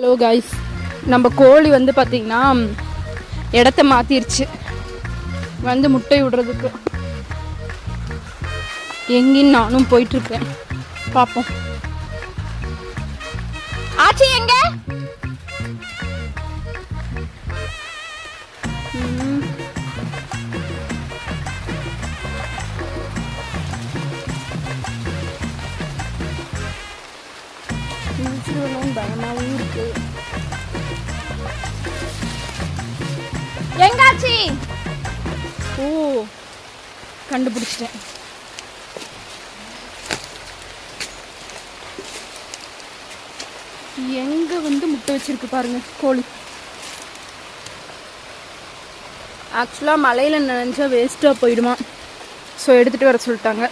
Hello guys, நம்ம கோழி வந்து பார்த்திங்கன்னா இடத்த மாற்றிருச்சு வந்து முட்டை விடுறதுக்கு. எங்கேன்னு நானும் போயிட்டுருக்கேன், பார்ப்போம். ஆச்சி எங்க? பயமாவும் இருக்கு. எங்காச்சி? ஓ, கண்டுபிடிச்சிட்டேன். எங்க வந்து முட்டை வச்சிருக்கு பாருங்க கோழி. ஆக்சுவலாக மலையில் நினைஞ்சா வேஸ்ட்டாக போயிடுமா, ஸோ எடுத்துகிட்டு வர சொல்லிட்டாங்க.